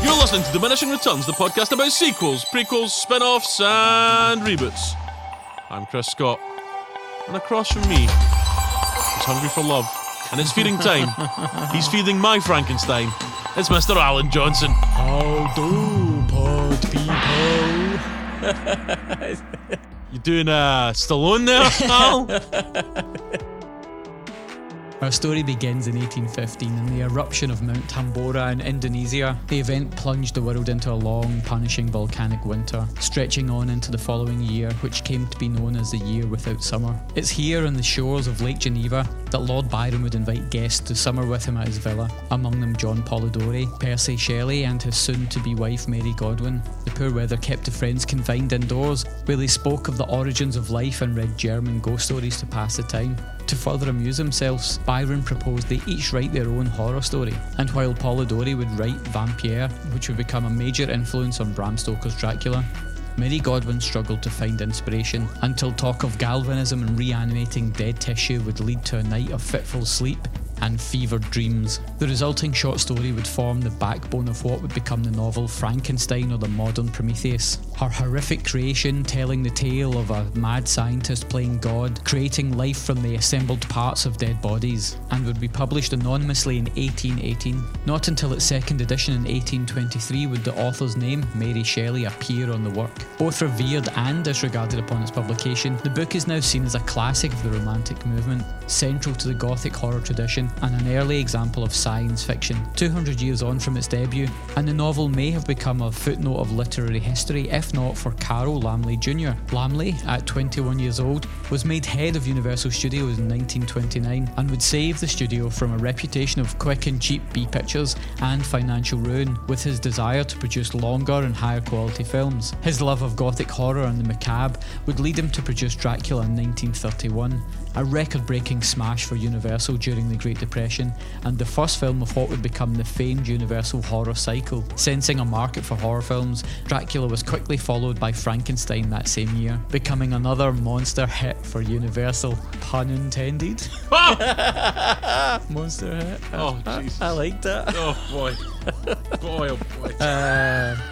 You're listening to Diminishing Returns, the podcast about sequels, prequels, spin-offs, and reboots. I'm Chris Scott, and across from me, he's hungry for love, and it's feeding time. He's feeding my Frankenstein. It's Mr. Alan Johnson. How do, pod people? You doing Stallone there, Al? Our story begins in 1815 in the eruption of Mount Tambora in Indonesia. The event plunged the world into a long, punishing volcanic winter, stretching on into the following year, which came to be known as the Year Without Summer. It's here on the shores of Lake Geneva that Lord Byron would invite guests to summer with him at his villa, among them John Polidori, Percy Shelley and his soon-to-be wife Mary Godwin. The poor weather kept the friends confined indoors, where they spoke of the origins of life and read German ghost stories to pass the time. To further amuse themselves, Byron proposed they each write their own horror story, and while Polidori would write Vampire, which would become a major influence on Bram Stoker's Dracula, Mary Godwin struggled to find inspiration until talk of galvanism and reanimating dead tissue would lead to a night of fitful sleep and fevered dreams. The resulting short story would form the backbone of what would become the novel Frankenstein or the modern Prometheus. Her horrific creation telling the tale of a mad scientist playing God, creating life from the assembled parts of dead bodies, and would be published anonymously in 1818. Not until its second edition in 1823 would the author's name, Mary Shelley, appear on the work. Both revered and disregarded upon its publication, the book is now seen as a classic of the Romantic movement, central to the Gothic horror tradition, and an early example of science fiction. 200 years on from its debut, and the novel may have become a footnote of literary history, if not for Carroll Laemmle Jr. Laemmle, at 21 years old, was made head of Universal Studios in 1929 and would save the studio from a reputation of quick and cheap B-pictures and financial ruin, with his desire to produce longer and higher quality films. His love of Gothic horror and the macabre would lead him to produce Dracula in 1931, a record-breaking smash for Universal during the Great Depression, and the first film of what would become the famed Universal horror cycle. Sensing a market for horror films, Dracula was quickly followed by Frankenstein that same year, becoming another monster hit for Universal. Pun intended. Monster hit. Oh, Jesus. I liked that. Oh, boy. Boy, oh, boy.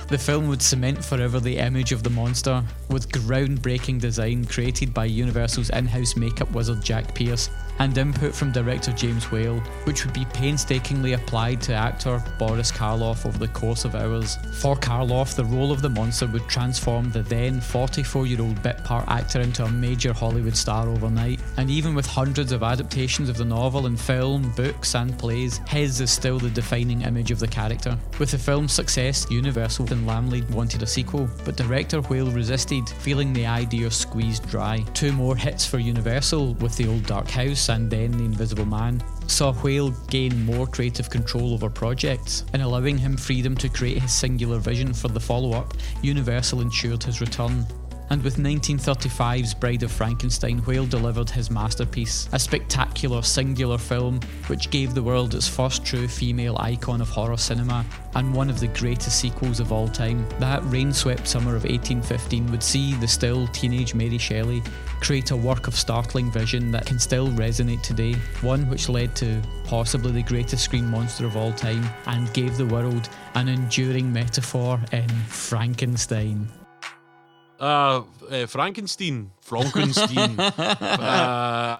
The film would cement forever the image of the monster, with groundbreaking design created by Universal's in-house makeup wizard Jack Pierce, and input from director James Whale, which would be painstakingly applied to actor Boris Karloff over the course of hours. For Karloff, the role of the monster would transform the then 44-year-old bit part actor into a major Hollywood star overnight, and even with hundreds of adaptations of the novel in film, books and plays, his is still the defining image of the character. With the film's success, Universal and Laemmle wanted a sequel, but director Whale resisted, feeling the idea squeezed dry. Two more hits for Universal, with The Old Dark House and then The Invisible Man, saw Whale gain more creative control over projects. In allowing him freedom to create his singular vision for the follow-up, Universal ensured his return. And with 1935's Bride of Frankenstein, Whale delivered his masterpiece, a spectacular singular film which gave the world its first true female icon of horror cinema, and one of the greatest sequels of all time. That rain-swept summer of 1815 would see the still teenage Mary Shelley create a work of startling vision that can still resonate today, one which led to possibly the greatest screen monster of all time, and gave the world an enduring metaphor in Frankenstein. Frankenstein.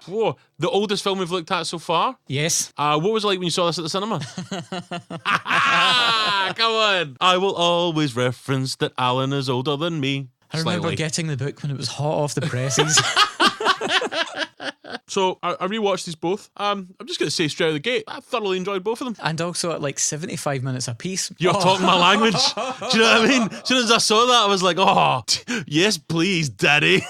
Whoa, the oldest film we've looked at so far? Yes. What was it like when you saw this at the cinema? Come on. I will always reference that Alan is older than me. I remember getting the book when it was hot off the presses. So I rewatched these both. I'm just going to say straight out of the gate, I thoroughly enjoyed both of them. And also at like 75 minutes a piece. You're talking my language. Do you know what I mean? As soon as I saw that, I was like, yes, please, daddy.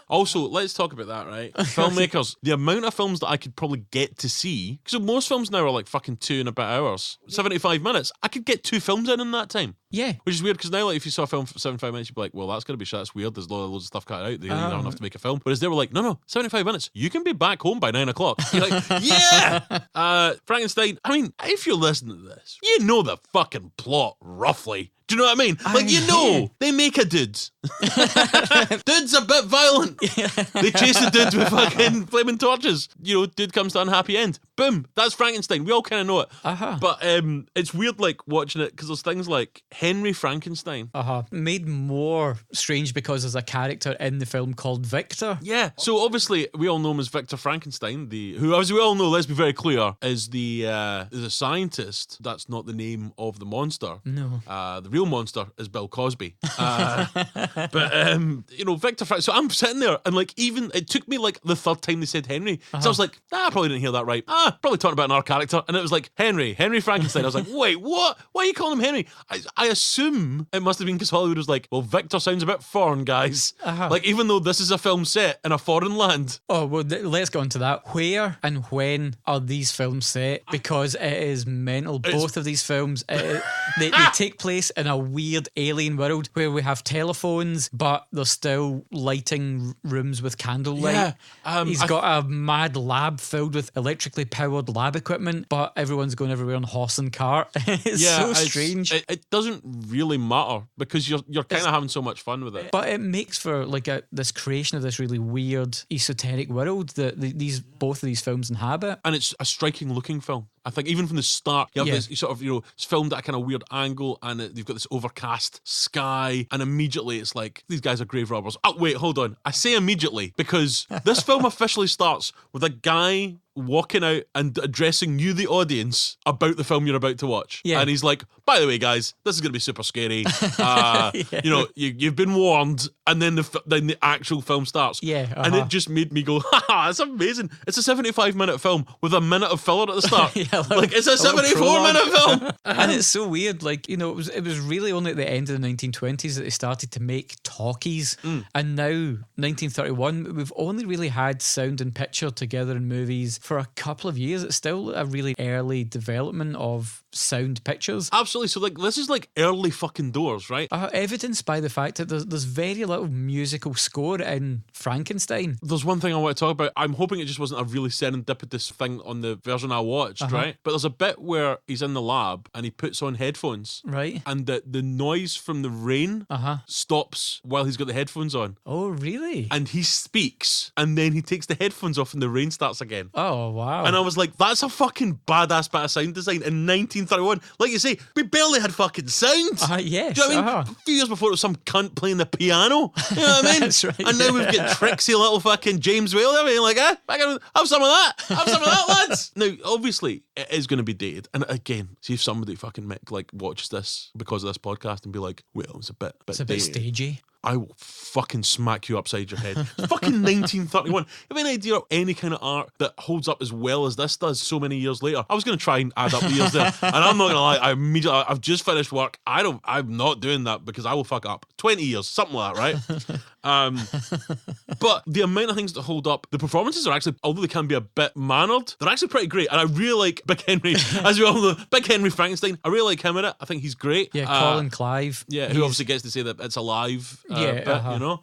Also, let's talk about that, right? Filmmakers, the amount of films that I could probably get to see, because most films now are like fucking 2 and a bit hours. 75 minutes. I could get 2 films in that time. Yeah. Which is weird, because now, like, if you saw a film for 75 minutes, you'd be like, well, that's going to be shit, that's weird, there's loads of stuff cut out, they don't have enough to make a film. Whereas they were like, no, 75 minutes, you can be back home by 9 o'clock. You're like, yeah! Frankenstein, I mean, if you're listening to this, you know the fucking plot, roughly. Do you know what I mean? Like, you know, they make a dude. Dude's a bit violent. They chase the dude with fucking flaming torches. You know, dude comes to unhappy end. Boom. That's Frankenstein. We all kind of know it. But it's weird, like, watching it, because there's things like Henry Frankenstein. Made more strange because there's a character in the film called Victor. Yeah. So obviously we all know him as Victor Frankenstein, who, as we all know, let's be very clear, is the scientist. That's not the name of the monster. No. The real monster is Bill Cosby. But you know, Victor Frankenstein. So I'm sitting there, and like, even it took me like the third time they said Henry. So I was like, I probably didn't hear that right. Probably talking about another character. And it was like Henry Frankenstein. I was like, wait, what? Why are you calling him Henry? I assume it must have been because Hollywood was like, well, Victor sounds a bit foreign, guys. Like, even though this is a film set in a foreign land. Oh, well, let's go into that. Where and when are these films set? Because it is mental. Both of these films, they take place in a weird alien world where we have telephones, but they're still lighting rooms with candlelight. Yeah. He's got a mad lab filled with electrically powered lab equipment, but everyone's going everywhere on horse and cart. It's so strange. It doesn't really matter because you're kind of having so much fun with it. But it makes for like this creation of this really weird esoteric world that both of these films inhabit. And it's a striking looking film. I think even from the start, you have this sort of, you know, it's filmed at a kind of weird angle, and you've got this overcast sky, and immediately it's like, these guys are grave robbers. Oh, wait, hold on. I say immediately because this film officially starts with a guy walking out and addressing you, the audience, about the film you're about to watch. Yeah. And he's like, by the way, guys, this is going to be super scary. You know, you've been warned. And then the actual film starts. Yeah. And it just made me go, that's amazing. It's a 75-minute film with a minute of filler at the start. Like, it's a 74-minute film. And it's so weird. Like, you know, it was really only at the end of the 1920s that they started to make talkies. And now, 1931, we've only really had sound and picture together in movies for a couple of years. It's still a really early development of sound pictures. Absolutely. So, like, this is like early fucking doors, right? Evidenced by the fact that there's very little musical score in Frankenstein. There's one thing I want to talk about. I'm hoping it just wasn't a really serendipitous thing on the version I watched, right? But there's a bit where he's in the lab and he puts on headphones. Right. And the noise from the rain stops while he's got the headphones on. Oh, really? And he speaks, and then he takes the headphones off and the rain starts again. Oh, wow. And I was like, that's a fucking badass bit of sound design in 1931. Like you say, we barely had fucking sound. Yes. Do you know what I mean? A few years before, it was some cunt playing the piano. You know what I mean? That's right. And now we've got tricksy little fucking James Whale. I mean, like, have some of that. Have some of that, lads. Now, obviously, it is going to be dated. And again, see if somebody fucking like watches this because of this podcast and be like, well, it's a bit It's a bit stagey. I will fucking smack you upside your head. It's fucking 1931. If you have any idea of any kind of art that holds up as well as this does so many years later, I was going to try and add up the years there. And I'm not going to lie, I've just finished work. I'm not doing that because I will fuck up. 20 years, something like that, right? But the amount of things that hold up, the performances are actually, although they can be a bit mannered, they're actually pretty great. And I really like Big Henry, as we all know, Big Henry Frankenstein. I really like him in it. I think he's great. Yeah, Colin Clive. Yeah, who obviously gets to say that it's alive. You know,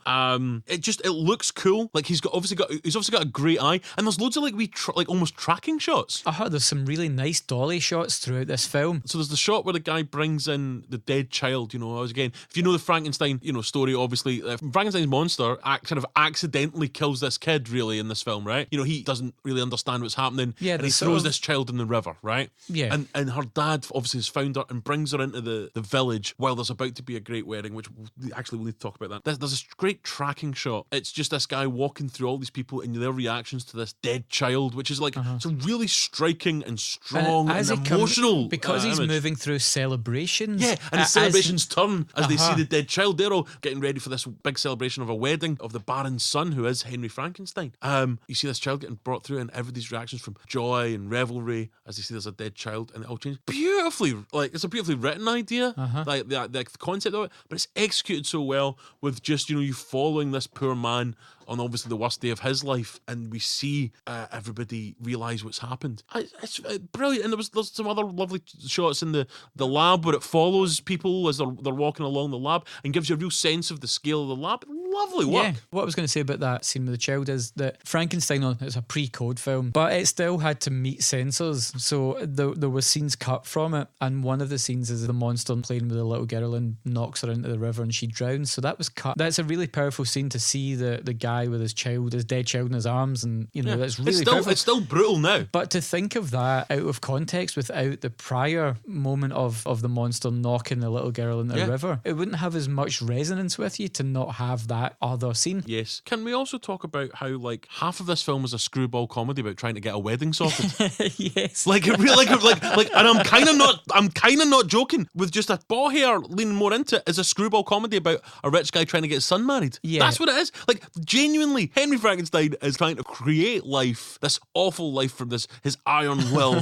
it looks cool. Like he's obviously got a great eye, and there's loads of like almost tracking shots. There's some really nice dolly shots throughout this film. So there's the shot where the guy brings in the dead child. You know, again, if you know the Frankenstein, you know, story, obviously Frankenstein's monster kind of accidentally kills this kid really in this film, right? You know, he doesn't really understand what's happening. Yeah, and he throws this child in the river, right? Yeah, and her dad obviously has found her and brings her into the village while there's about to be a great wedding, which actually we'll need to talk about that. There's a great tracking shot. It's just this guy walking through all these people and their reactions to this dead child, which is like it's a really striking and strong and emotional. Because he's image. Moving through celebrations. Yeah, and the celebrations turn as they see the dead child. They're all getting ready for this big celebration of a wedding of the Baron's son, who is Henry Frankenstein. You see this child getting brought through, and everybody's reactions from joy and revelry as they see there's a dead child, and it all changes beautifully. Like, it's a beautifully written idea, like the concept of it, but it's executed so well with just, you know, you following this poor man on obviously the worst day of his life, and we see everybody realise what's happened. It's brilliant. And there's some other lovely shots in the lab where it follows people as they're walking along the lab and gives you a real sense of the scale of the lab. lovely work. Yeah. What I was going to say about that scene with the child is that Frankenstein, it's a pre-code film, but it still had to meet censors. So there were scenes cut from it, and one of the scenes is the monster playing with a little girl and knocks her into the river and she drowns. So that was cut. That's a really powerful scene to see the guy with his dead child in his arms, and that's really powerful. It's still brutal now. But to think of that out of context without the prior moment of the monster knocking the little girl into the river, it wouldn't have as much resonance with you to not have that other scene. Yes. Can we also talk about how like half of this film is a screwball comedy about trying to get a wedding sorted? Yes. Like it really, like, and I'm kind of not joking. With just a ball hair leaning more into it, is a screwball comedy about a rich guy trying to get his son married. Yeah, that's what it is. Like genuinely, Henry Frankenstein is trying to create life, this awful life from his iron will,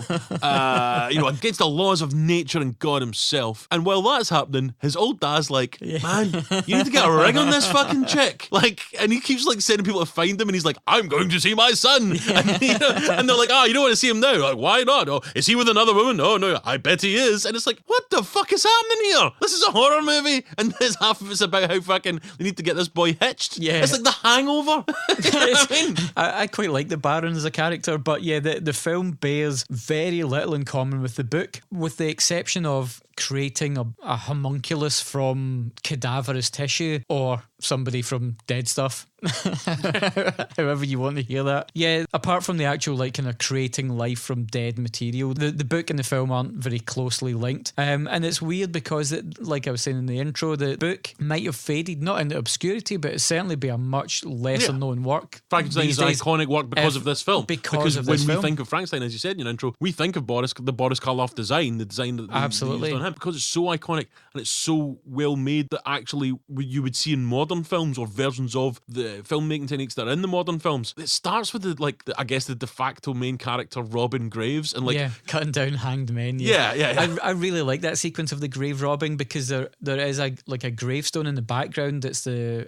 against the laws of nature and God himself. And while that's happening, his old dad's like, man, you need to get a ring on this fucking chick. Like, and he keeps like sending people to find him, and he's like, I'm going to see my son. And they're like, you don't want to see him now? Like, why not? Oh, is he with another woman? Oh no, I bet he is. And it's like, what the fuck is happening here? This is a horror movie, and this half of it's about how fucking they need to get this boy hitched. Yeah, it's like The Hangover. You know what I mean? I quite like the Baron as a character, but yeah, the film bears very little in common with the book, with the exception of creating a homunculus from cadaverous tissue, or somebody from dead stuff. However you want to hear that. Yeah, apart from the actual like kind of creating life from dead material, the book and the film aren't very closely linked. And it's weird because like I was saying in the intro, the book might have faded, not into obscurity, but it certainly be a much lesser known work. Frankenstein's an iconic work because of this film. Because of when this we film. think of Frankenstein, as you said in your intro, we think of the Boris Karloff design, the design that they used on him, because it's so iconic and it's so well made that actually you would see in modern films or versions of the filmmaking techniques that are in the modern films. It starts with the de facto main character Robin Graves and cutting down hanged men. Yeah. I really like that sequence of the grave robbing, because there is a gravestone in the background. It's the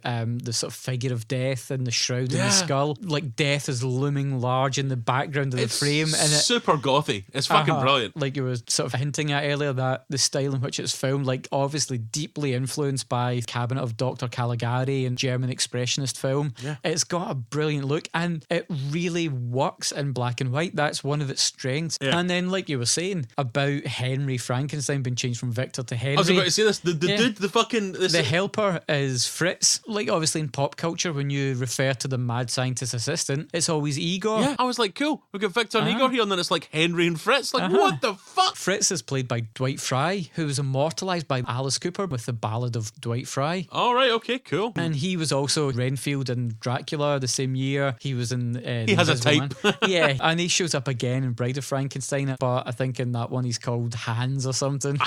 sort of figure of death and the shroud and the skull. Like death is looming large in the background of the frame, and it's super gothy. It's fucking brilliant. Like you were sort of hinting at earlier, that the style in which it's filmed, like obviously deeply influenced by Cabinet of Dr. Caligari and German expressionist film. Yeah. It's got a brilliant look and it really works in black and white. That's one of its strengths. Yeah. And then, like you were saying about Henry Frankenstein being changed from Victor to Henry. I was about to say this. The dude, the fucking... The helper is Fritz. Like obviously in pop culture, when you refer to the mad scientist assistant, it's always Igor. Yeah, I was like, cool, we've got Victor and Igor here, and then it's like Henry and Fritz. Like, what the fuck? Fritz is played by Dwight Fry, who was immortalised by Alice Cooper with the Ballad of Dwight Fry. All right, okay, cool. And he was also Renfield in Dracula the same year. He was in he has a type. Yeah, and he shows up again in Bride of Frankenstein, but I think in that one he's called Hans or something.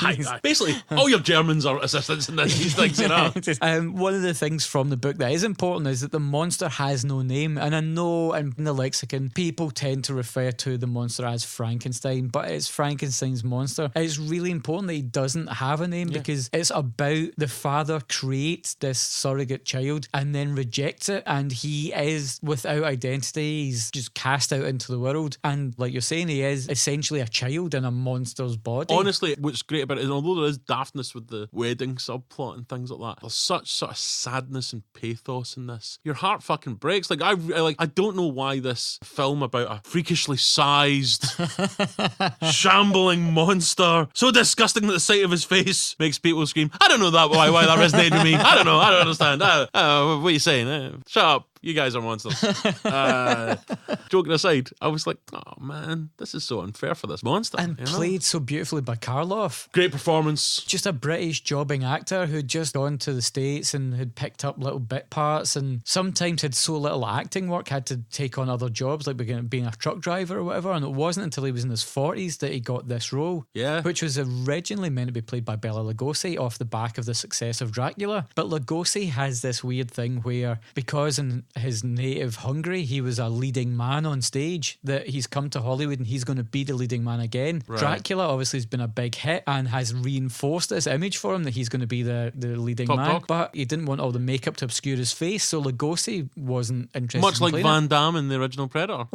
Basically, all your Germans are assistants in these things, you know. One of the things from the book that is important is that the monster has no name, and I know in the lexicon people tend to refer to the monster as Frankenstein, but it's Frankenstein's monster. It's really important that he doesn't have a name, because it's about the father creates this surrogate child and then rejects it, and he is without identity. He's just cast out into the world, and like you're saying, he is essentially a child in a monster's body. Honestly, what's great about it is, although there is daftness with the wedding subplot and things like that, there's such sort of sadness and pathos in this. Your heart fucking breaks. Like I don't know why this film about a freakishly sized shambling monster, so disgusting that the sight of his face makes people scream. I don't know why that resonated with me. I don't know. I don't understand. What are you saying? Shut up. You guys are monsters. Joking aside, I was like, oh man, this is so unfair for this monster. And played so beautifully by Karloff. Great performance. Just a British jobbing actor who'd just gone to the States and had picked up little bit parts, and sometimes had so little acting work, had to take on other jobs like being a truck driver or whatever, and it wasn't until he was in his 40s that he got this role, which was originally meant to be played by Bela Lugosi off the back of the success of Dracula. But Lugosi has this weird thing where, because in his native Hungary. He was a leading man on stage, that he's come to Hollywood and he's going to be the leading man again. Right. Dracula obviously has been a big hit and has reinforced this image for him that he's going to be the leading Top man. dog. But he didn't want all the makeup to obscure his face, so Lugosi wasn't interested Much in like playing Van Damme in the original Predator.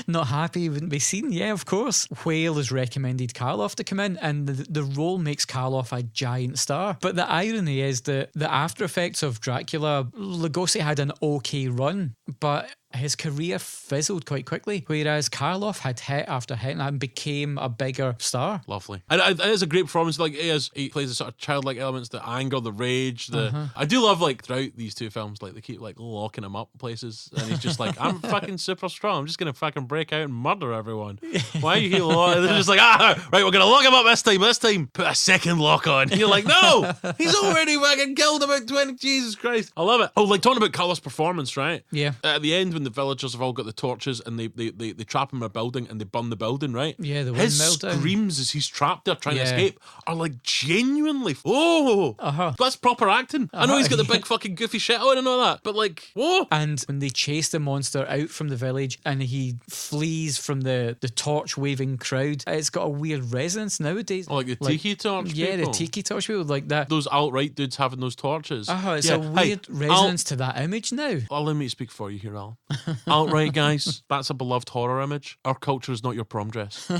not happy he wouldn't be seen. Yeah, of course. Whale has recommended Karloff to come in, and the role makes Karloff a giant star. But the irony is that the after effects of Dracula, Lugosi had an okay run, but his career fizzled quite quickly, whereas Karloff had hit after hit and became a bigger star. Lovely. And it is a great performance. Like, he plays the sort of childlike elements, the anger, the rage. I do love, like, throughout these two films, like, they keep, like, locking him up places, and he's just like, I'm fucking super strong. I'm just gonna fucking break out and murder everyone. Why are you here? And they're just like, right, we're gonna lock him up this time. Put a second lock on. And you're like, no, he's already fucking killed about 20. Jesus Christ. I love it. Oh, like, talking about Karloff's performance, right? Yeah. At the end, when the villagers have all got the torches and they trap him in a building and they burn the building, right? Yeah, the his windmill down. screams as he's trapped there trying to escape are like genuinely that's proper acting. I know he's got the big fucking goofy shit on and all that, but like, whoa. And when they chase the monster out from the village and he flees from the torch waving crowd, it's got a weird resonance nowadays. Oh, like the tiki torch Yeah, people? the tiki torch people, like that. Those alt-right dudes having those torches. It's a weird resonance to that image now. Allow me to speak for you here, Al. Alt-right guys, that's a beloved horror image. Our culture is not your prom dress.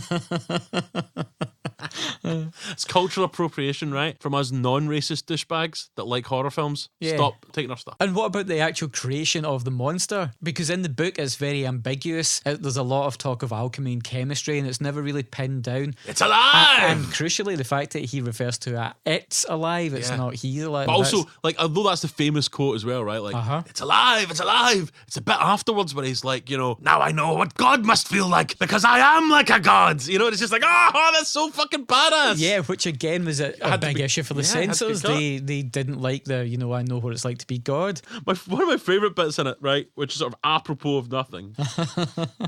It's cultural appropriation, right? From us non-racist douchebags that like horror films. Yeah. Stop taking our stuff. And what about the actual creation of the monster? Because in the book it's very ambiguous. There's a lot of talk of alchemy and chemistry, and it's never really pinned down. It's alive! And crucially, the fact that he refers to it's alive, it's not he's alive. But also, like, although that's the famous quote as well, right? Like, it's alive, it's alive. It's a bit afterwards where he's like, you know, now I know what God must feel like because I am like a god. You know, it's just like, oh, that's so fucking badass. Yeah, which again was a big issue for the censors. They didn't like the, you know, I know what it's like to be God. One of my favourite bits in it, right, which is sort of apropos of nothing.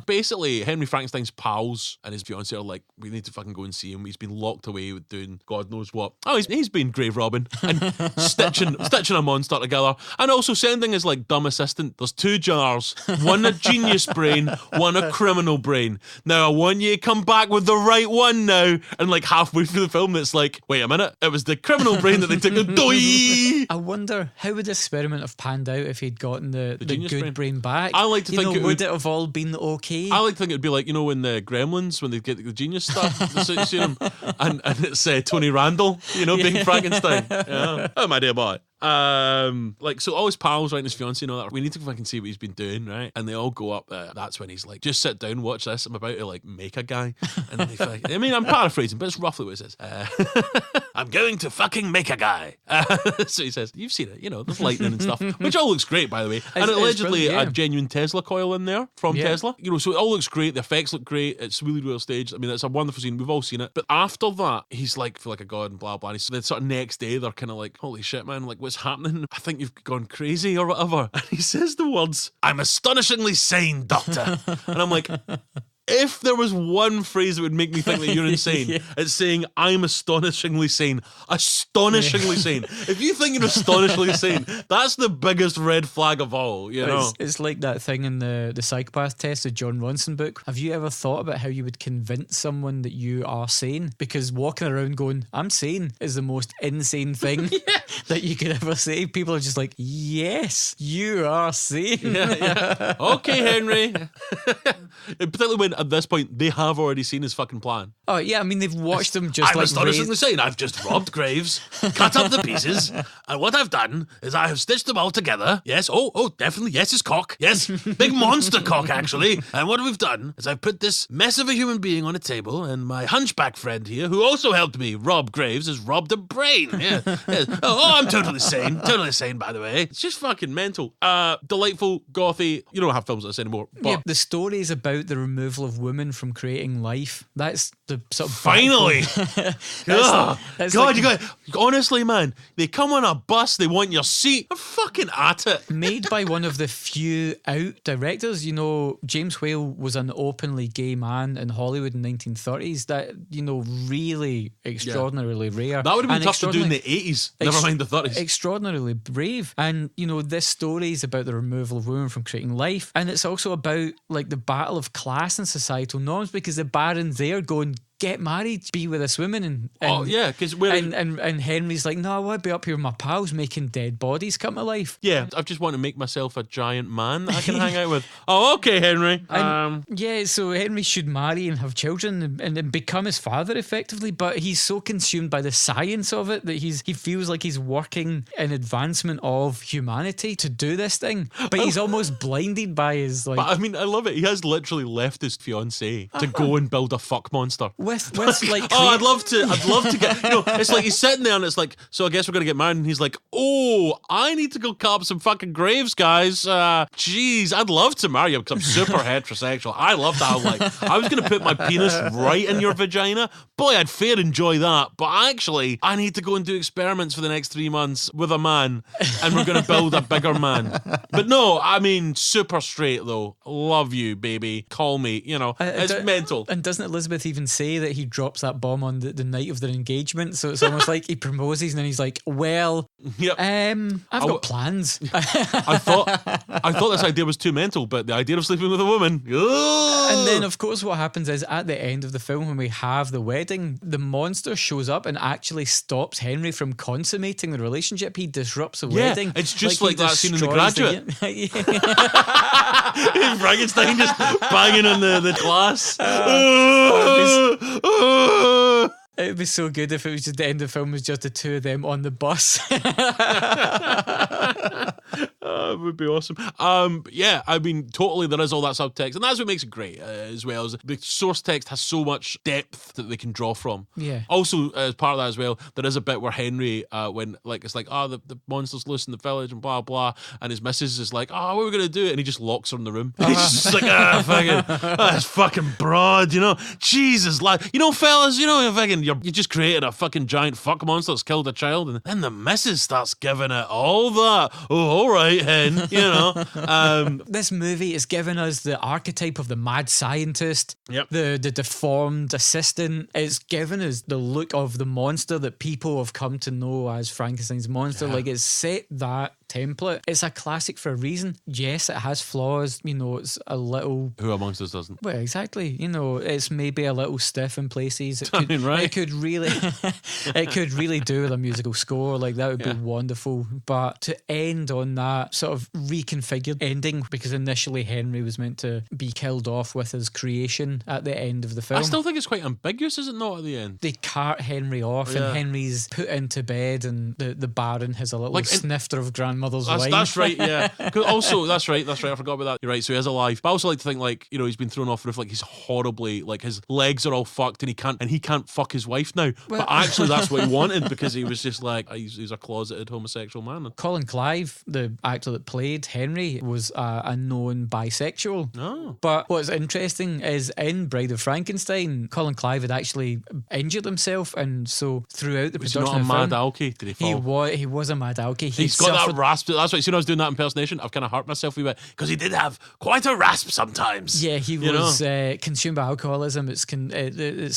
Basically, Henry Frankenstein's pals and his fiancée are like, we need to fucking go and see him. He's been locked away with doing God knows what. Oh, he's been grave robbing and stitching a monster together, and also sending his like dumb assistant. There's 2 jars, one a genius brain, one a criminal brain. Now I want you to come back with the right one now. And like halfway through the film, it's like, wait a minute, it was the criminal brain that they took. Doi! I wonder how would this experiment have panned out if he'd gotten the good brain back. I like to think would it have all been okay? I like to think it'd be like, you know, in the Gremlins when they get the genius stuff, you see them, and it's Tony Randall, you know, being Frankenstein. Yeah. Oh my dear boy. Like, so all his pals, right, and his fiancée and all that, we need to fucking see what he's been doing, right? And they all go up there. That's when he's like, just sit down, watch this. I'm about to like make a guy. And then I mean, I'm paraphrasing, but it's roughly what it says. I'm going to fucking make a guy. So he says, you've seen it, you know, there's lightning and stuff, which all looks great, by the way. And allegedly a genuine Tesla coil in there from Tesla. You know, so it all looks great. The effects look great. It's really well staged. I mean, it's a wonderful scene. We've all seen it. But after that, he's like, feel like a god and blah, blah. And so the sort of next day, they're kind of like, holy shit, man, like, what's happening? I think you've gone crazy or whatever. And he says the words, I'm astonishingly sane, doctor. And I'm like, if there was one phrase that would make me think that you're insane, it's saying, I'm astonishingly sane. Astonishingly sane. If you think you're astonishingly sane, that's the biggest red flag of all, you know? It's like that thing in the psychopath test, the John Ronson book. Have you ever thought about how you would convince someone that you are sane? Because walking around going, I'm sane, is the most insane thing that you could ever say. People are just like, yes, you are sane. Yeah. Okay, Henry. Particularly when at this point they have already seen his fucking plan. Oh yeah, I mean they've watched him just I'm astonishingly sane. I've just robbed graves, cut up the pieces, and what I've done is I have stitched them all together. Yes, oh, definitely, yes, his cock. Yes, big monster cock, actually. And what we've done is I've put this mess of a human being on a table, and my hunchback friend here, who also helped me rob graves, has robbed a brain. Yeah. Yes. Oh, I'm totally sane, by the way. It's just fucking mental. Delightful, gothy. You don't have films like this anymore. But the story is about the removal of woman from creating life. That's the sort of finally. that's God, like, you got honestly, man. They come on a bus. They want your seat. I'm fucking at it. made by one of the few out directors. You know, James Whale was an openly gay man in Hollywood in the 1930s. That, you know, really extraordinarily rare. That would have been and tough to do in the 80s. Never mind the 30s. Extraordinarily brave. And, you know, this story is about the removal of women from creating life. And it's also about, like, the battle of class and societal norms, because the barons there going, get married, be with this woman, and because and Henry's like, no, I want to be up here with my pals making dead bodies come to life. Yeah, I just want to make myself a giant man that I can hang out with. Oh, okay, Henry. So Henry should marry and have children and become his father effectively, but he's so consumed by the science of it that he feels like he's working in advancement of humanity to do this thing, but he's almost blinded by his like. But I mean, I love it. He has literally left his fiancée to go and build a fuck monster. With like I'd love to get, you know, it's like he's sitting there and it's like, so I guess we're gonna get married, and he's like, oh, I need to go cut up some fucking graves, guys. Jeez, I'd love to marry you because I'm super heterosexual. I love that. Like, I was gonna put my penis right in your vagina. Boy, I'd fair enjoy that. But actually, I need to go and do experiments for the next 3 months with a man, and we're gonna build a bigger man. But no, I mean, super straight though. Love you, baby. Call me. You know, it's mental. And doesn't Elizabeth even say that he drops that bomb on the night of their engagement? So it's almost like he proposes and then he's like, well, I've got plans. I thought this idea was too mental, but the idea of sleeping with a woman. And then of course what happens is at the end of the film, when we have the wedding, the monster shows up and actually stops Henry from consummating the relationship. He disrupts the wedding. It's just like that scene in The Graduate. Frankenstein just banging on the glass. It would be so good if it was just the end of the film was just the two of them on the bus. It would be awesome. Yeah, I mean, totally there is all that subtext, and that's what makes it great, as well as the source text has so much depth that they can draw from. Yeah. Also, as part of that as well, there is a bit where Henry, when like it's like, the monster's loose in the village and blah blah, and his missus is like, what are we gonna do? And he just locks her in the room. He's just like, that's fucking broad, you know. Jesus, lad, you know, fellas, you know, fucking, you just created a fucking giant fuck monster that's killed a child, and then the missus starts giving it all that. Oh, all right, hen, you know. This movie is giving us the archetype of the mad scientist, the deformed assistant. It's giving us the look of the monster that people have come to know as Frankenstein's monster. Like, it's set that template. It's a classic for a reason. Yes, it has flaws. You know, it's a little... Who amongst us doesn't? Well, exactly. You know, it's maybe a little stiff in places. It could, right? It could really it could really do with a musical score. Like, that would be wonderful. But to end on that sort of reconfigured ending, because initially Henry was meant to be killed off with his creation at the end of the film. I still think it's quite ambiguous, is it not, at the end? They cart Henry off and Henry's put into bed, and the Baron has a little snifter of grandmother's wine. That's right, yeah. Also, that's right, I forgot about that. You're right, so he is alive. But I also like to think, like, you know, he's been thrown off the roof, like, he's horribly, like, his legs are all fucked and he can't fuck his wife now. But actually that's what he wanted, because he was just like, he's a closeted homosexual man. Colin Clive, the actor that played Henry, was a known bisexual. Oh. But what's interesting is in Bride of Frankenstein, Colin Clive had actually injured himself, and so throughout the production of the film... Was he not a mad alky? Did he fall? He was a mad alky. He's got that rasp. That's right. See, when I was doing that impersonation, I've kind of hurt myself a wee bit, because he did have quite a rasp sometimes. Yeah, he was consumed by alcoholism. It's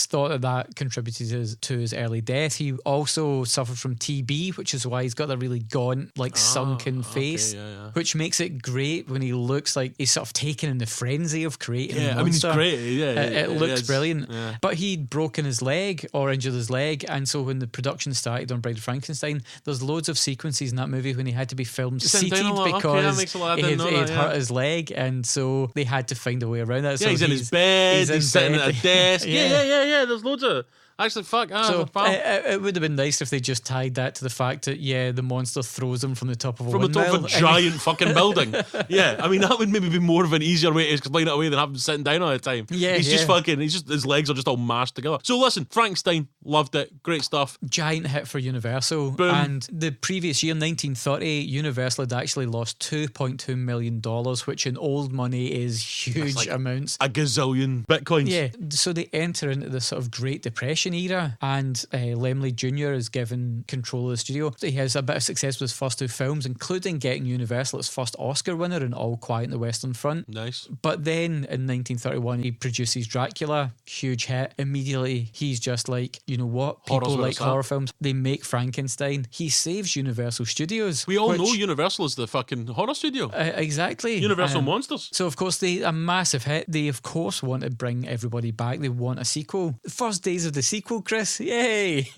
thought that contributed to his early death. He also suffered from TB, which is why he's got that really gaunt, like, sunken face, which makes it great when he looks like he's sort of taken in the frenzy of creating a monster. I mean, he's great. It looks brilliant. Yeah. But he'd broken his leg or injured his leg, and so when the production started on Bride of Frankenstein, there's loads of sequences in that movie when he had to be filmed seated because he'd hurt his leg, and so they had to find a way around that. So he's in his bed, he's sitting at a desk. There's loads of... Actually, fuck. So pal. it would have been nice if they just tied that to the fact that, the monster throws him from the top of a windmill. From the top of a giant fucking building. Yeah, I mean, that would maybe be more of an easier way to explain it away than having him sitting down all the time. Yeah, he's just fucking, his legs are just all mashed together. So listen, Frankenstein, loved it, great stuff. Giant hit for Universal. Boom. And the previous year, 1930, Universal had actually lost $2.2 million, which in old money is huge like amounts. A gazillion bitcoins. Yeah, so they enter into the sort of Great Depression era, and Lemley Jr. is given control of the studio. He has a bit of success with his first two films, including getting Universal its first Oscar winner in All Quiet on the Western Front. Nice. But then in 1931, he produces Dracula, huge hit. Immediately, he's just like, you know what? People like horror films. They make Frankenstein. He saves Universal Studios. We all know Universal is the fucking horror studio. Exactly. Universal Monsters. So, of course, a massive hit. They, of course, want to bring everybody back. They want a sequel. The first days of the sequel, Chris. Yay!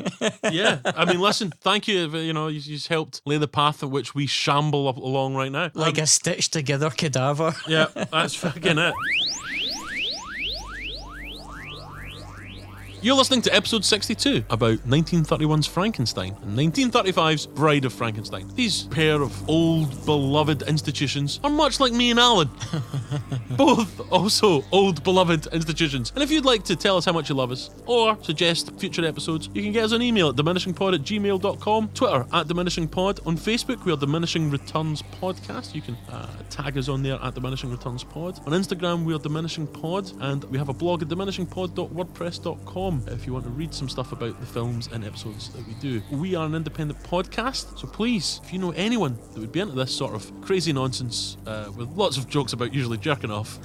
Yeah. I mean, listen, thank you. You've helped lay the path at which we shamble up along right now. Like a stitched together cadaver. Yeah, that's fucking it. You're listening to episode 62 about 1931's Frankenstein and 1935's Bride of Frankenstein. These pair of old, beloved institutions are much like me and Alan. Both also old, beloved institutions. And if you'd like to tell us how much you love us or suggest future episodes, you can get us an email at diminishingpod@gmail.com, Twitter @diminishingpod, on Facebook we are Diminishing Returns Podcast. You can tag us on there at Diminishing Returns Pod. On Instagram we are Diminishing Pod, and we have a blog at diminishingpod.wordpress.com if you want to read some stuff about the films and episodes that we do. We are an independent podcast, so please, if you know anyone that would be into this sort of crazy nonsense, with lots of jokes about usually jerking off,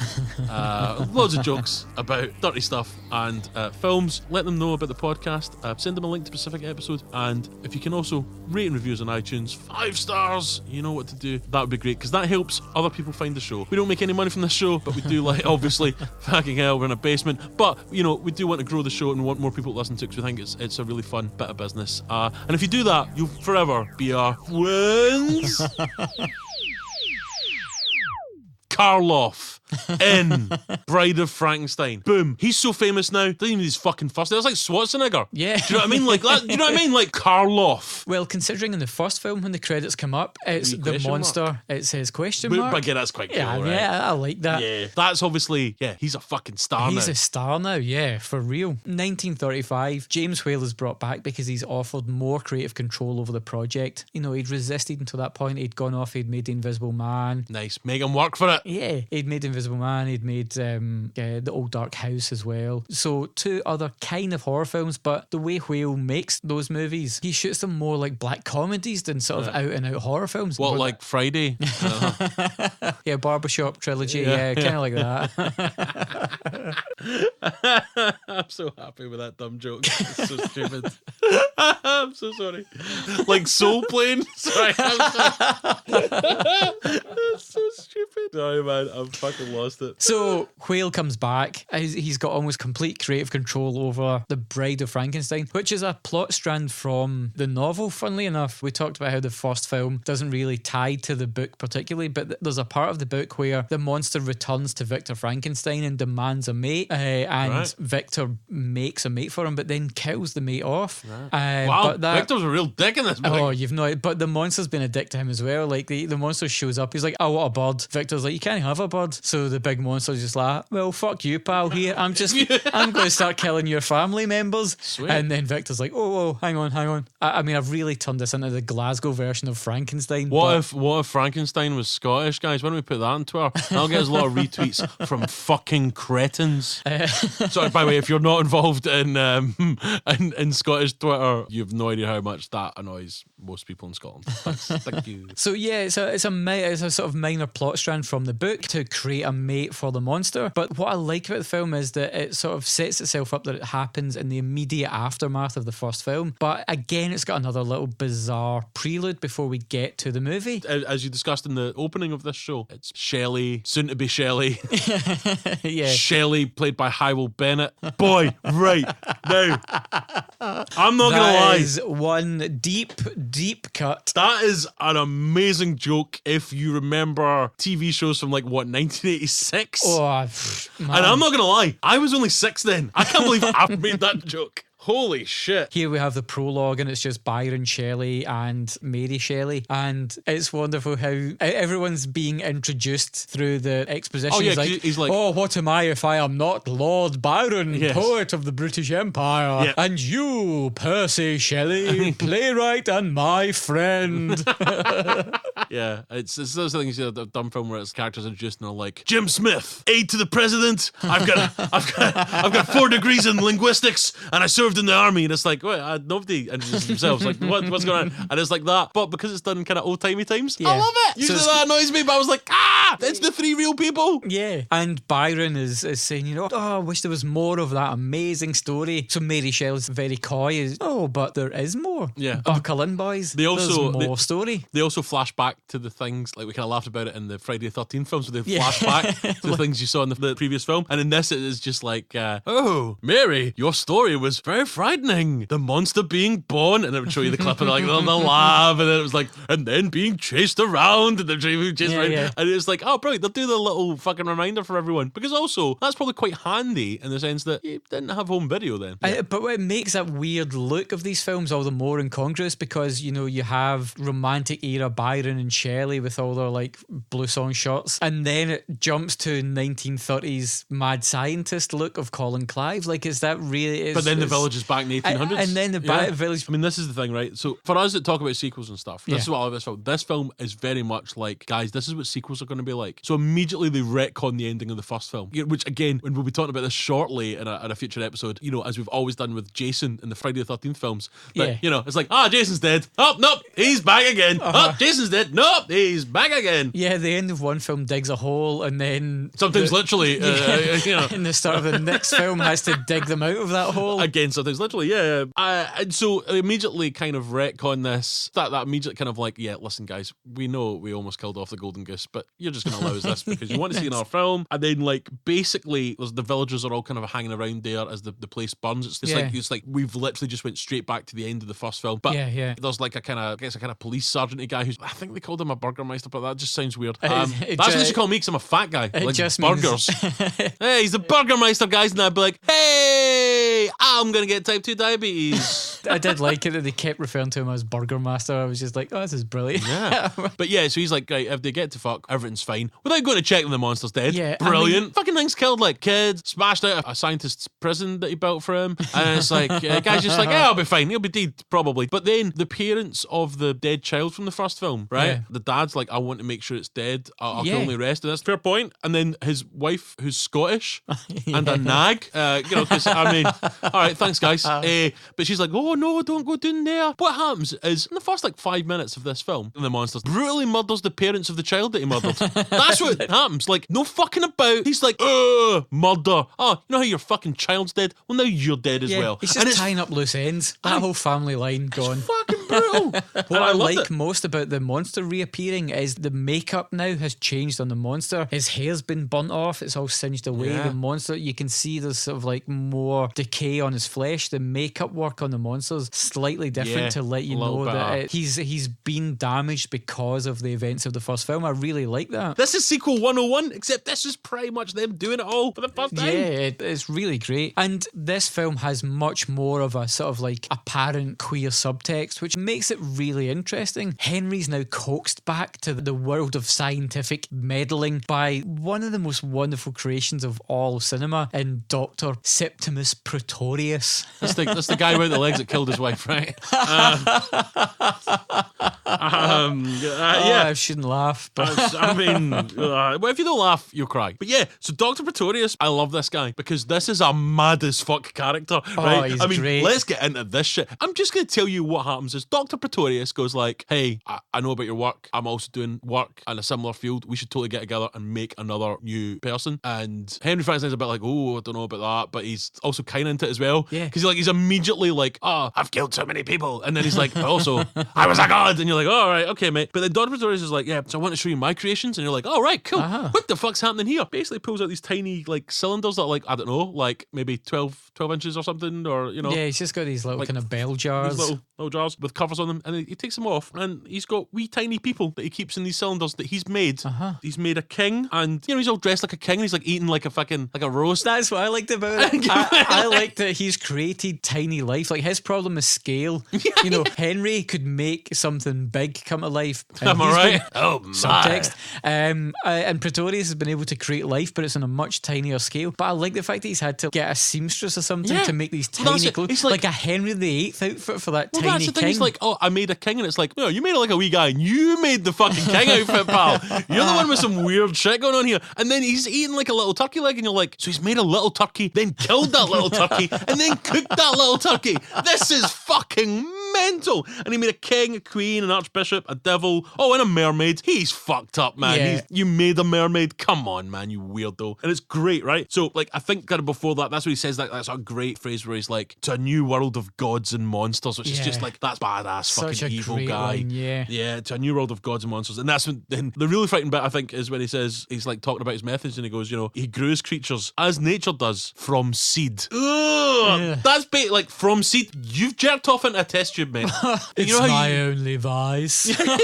loads of jokes about dirty stuff and films, let them know about the podcast. Send them a link to a specific episode, and if you can also rate and reviews on iTunes, 5 stars, you know what to do. That would be great, because that helps other people find the show. We don't make any money from this show, but we do, like, obviously, fucking hell, we're in a basement, but we do want to grow the show and we want more people to listen to, because we think it's a really fun bit of business. And if you do that, you'll forever be our friends. Karloff in Bride of Frankenstein. Boom. He's so famous now. Doesn't even need his fucking first name. That's like Schwarzenegger. Yeah. Do you know what I mean? Like that. Do you know what I mean? Like Karloff. Well, considering in the first film when the credits come up, it's the monster. Mark? It says question mark. But again, that's quite cool, right? Yeah, I like that. Yeah. That's obviously, he's a fucking star now. He's a star now, yeah, for real. 1935, James Whale is brought back because he's offered more creative control over the project. He'd resisted until that point. He'd gone off, he'd made The Invisible Man. Nice. Make him work for it. Yeah, he'd made Invisible Man, he'd made The Old Dark House as well. So 2 other kind of horror films, but the way Whale makes those movies, he shoots them more like black comedies than sort of out and out horror films. What, like Friday? Yeah, Barbershop Trilogy, yeah kind of like that. I'm so happy with that dumb joke. It's so stupid. I'm so sorry. Like Soul Plane? Sorry, I'm sorry. That's so stupid. Sorry, man. I've fucking lost it. So Whale comes back. He's got almost complete creative control over The Bride of Frankenstein, which is a plot strand from the novel, funnily enough. We talked about how the first film doesn't really tie to the book particularly, but there's a part of the book where the monster returns to Victor Frankenstein and demands a mate, and Victor makes a mate for him, but then kills the mate off. Wow, Victor's a real dick in this movie. Oh, you've no, but the monster's been a dick to him as well. Like the monster shows up, he's like, I want a bird. Victor's like, you can't have a bird. So the big monster's just like, well, fuck you, pal. Here, I'm going to start killing your family members. Sweet. And then Victor's like, oh, hang on. I mean, I've really turned this into the Glasgow version of Frankenstein. What if Frankenstein was Scottish, guys? Why don't we put that on Twitter? That'll get us a lot of retweets from fucking cretins. Sorry, by the way, if you're not involved in Scottish Twitter, you have no idea how much that annoys most people in Scotland. Thank you. So yeah, it's a sort of minor plot strand from the book to create a mate for the monster. But what I like about the film is that it sort of sets itself up that it happens in the immediate aftermath of the first film. But again, it's got another little bizarre prelude before we get to the movie. As you discussed in the opening of this show, it's Shelley, soon to be Shelley. Yeah. Shelley, played by Hywel Bennett. Boy, right now, I'm not going to lie. That is one deep cut. That is an amazing joke if you remember TV shows from 1986. Oh, man. And I'm not going to lie, I was only 6 then. I can't believe I made that joke. Holy shit. Here we have the prologue, and it's just Byron Shelley and Mary Shelley, and it's wonderful how everyone's being introduced through the exposition. Oh, yeah, he's like, oh, what am I if I am not Lord Byron, yes, poet of the British Empire, yeah, and you, Percy Shelley, playwright and my friend. Yeah, it's those things, you know, the dumb film where it's characters introduced and they're like, Jim Smith, aide to the president. I've got 4 degrees in linguistics, and I served in the army. And it's like, wait, nobody introduces themselves. Like, what's going on? And it's like that, but because it's done kind of old timey times, I love it. Usually that annoys me, but I was like, it's the 3 real people. Yeah, and Byron is saying, you know, oh, I wish there was more of that amazing story. So Mary Shelley's very coy, oh, but there is more. Yeah, buckle in, boys. There's more story. They also flash back to the things, like we kind of laughed about it in the Friday the 13th films, where they flash back to the things you saw in the previous film, and in this it is just like, oh, Mary, your story was very frightening. The monster being born, and it would show you the clip of like the lab, and then it was like, and then being chased around, and they're being chased around, and it's like, oh, brilliant, they'll do the little fucking reminder for everyone, because also that's probably quite handy in the sense that you didn't have home video then. But it makes that weird look of these films all the more incongruous, because, you know, you have romantic era Byron and Shelley with all their like blue song shots, and then it jumps to 1930s mad scientist look of Colin Clive. Like, is that really? But then the village is back in the 1800s, and then the village. I mean, this is the thing, right? So for us that talk about sequels and stuff, this is what I love this film. This film is very much like, guys, this is what sequels are going to be like. So immediately they retcon the ending of the first film, which again, when we'll be talking about this shortly in a future episode, you know, as we've always done with Jason in the Friday the 13th films. But you know, it's like, Jason's dead. Oh, nope, he's back again. Oh, Jason's dead. Nope, he's back again. Yeah, the end of one film digs a hole, and then sometimes literally, you know, in the start of the next film has to dig them out of that hole again. Sometimes literally, and so immediately kind of retcon this. That immediately kind of like, listen, guys, we know we almost killed off the golden goose, but you're just going to allow us this because you want to see another film. And then like basically, the villagers are all kind of hanging around there as the place burns. It's like we've literally just went straight back to the end of the first film. But there's like a kind of police sergeant guy who's, I think they called him a burgermeister, but that just sounds weird. That's what they should call me because I'm a fat guy. Like just burgers. Hey, he's the burgermeister, guys, and I'd be like, hey, I'm gonna get type 2 diabetes. I did like it that they kept referring to him as Burgermaster. I was just like, oh, this is brilliant. Yeah. But so he's like, right, if they get to fuck, everything's fine. Without going to check if the monster's dead. Yeah. Brilliant. I mean, fucking things killed like kids, smashed out a scientist's prison that he built for him. And it's like, guy's just like, I'll be fine. He'll be dead, probably. But then the parents of the dead child from the first film, right? Yeah. The dad's like, I want to make sure it's dead. I'll kill him the rest. And that's fair point. And then his wife, who's Scottish, and a nag, you know, because, I mean, all right, thanks, guys. But she's like, oh, no, don't go down there. What happens is, in the first, 5 minutes of this film, the monster brutally murders the parents of the child that he murdered. That's what happens. Like, no fucking about. He's like, murder. Oh, you know how your fucking child's dead? Well, now you're dead as well. He's just tying up loose ends. That whole family line gone. Fucking brutal. What I like most about the monster reappearing is the makeup now has changed on the monster. His hair's been burnt off. It's all singed away. The monster, you can see there's sort of more decay on his flesh. The makeup work on the monster's slightly different to let you know that he's been damaged because of the events of the first film. I really like that. This is sequel 101, except this is pretty much them doing it all for the first time. Yeah, it's really great. And this film has much more of a sort of apparent queer subtext, which makes it really interesting. Henry's now coaxed back to the world of scientific meddling by one of the most wonderful creations of all cinema in Dr. Septimus Pretorius. That's the guy with the legs that killed his wife, right? I shouldn't laugh. But I mean, well, if you don't laugh, you'll cry. But so Dr. Pretorius, I love this guy because this is a mad as fuck character, right? He's great. Let's get into this shit. I'm just going to tell you what happens is Dr. Pretorius goes like, hey, I know about your work. I'm also doing work in a similar field. We should totally get together and make another new person. And Henry Frankenstein's a bit like, oh, I don't know about that. But he's also kind of into it as well. Yeah. Because he's immediately like, oh, I've killed so many people. And then he's like, also, I was a god. And you're like, all right, okay, mate. But then Dr. Pretorius is like, yeah, so I want to show you my creations. And you're like, all right, cool. What the fuck's happening here? Basically pulls out these tiny cylinders that are I don't know, maybe 12 inches or something, or, you know. Yeah, he's just got these little kind of bell jars. These little little jars with covers on them, and he takes them off, and he's got wee tiny people that he keeps in these cylinders that he's made. He's made a king, and he's all dressed like a king, and he's like eating like a roast. That's what I liked about it. I liked that he's created tiny life. Like, his problem is scale. Henry could make something big come to life. Am I right? Oh my. Subtext. And Pretorius has been able to create life, but it's on a much tinier scale. But I like the fact that he's had to get a seamstress or something to make these tiny clothes. It's like a Henry VIII outfit for that tiny that's the king. thing. He's like, oh, I made a king, and it's like, no, you made it like a wee guy, and you made the fucking king outfit, pal. You're the one with some weird shit going on here. And then he's eating like a little turkey leg, and you're like, so he's made a little turkey, then killed that little turkey, and then cooked that little turkey. This is fucking mental. And he made a king, a queen, an archbishop, a devil, and a mermaid. He's fucked up, man. Yeah. You made a mermaid. Come on, man, you weirdo. And it's great, right? So, like, I think kind of before that, that's what he says. That's a great phrase where he's like, to a new world of gods and monsters, which is just like, that's badass, such fucking a evil great guy. line, Yeah, to a new world of gods and monsters. And that's when then the really frightening bit, I think, is when he says, he's like talking about his methods, and he goes, he grew his creatures as nature does from seed. Ugh, that's like from seed. You've jerked off into a test tube, mate. It's my only vice. That's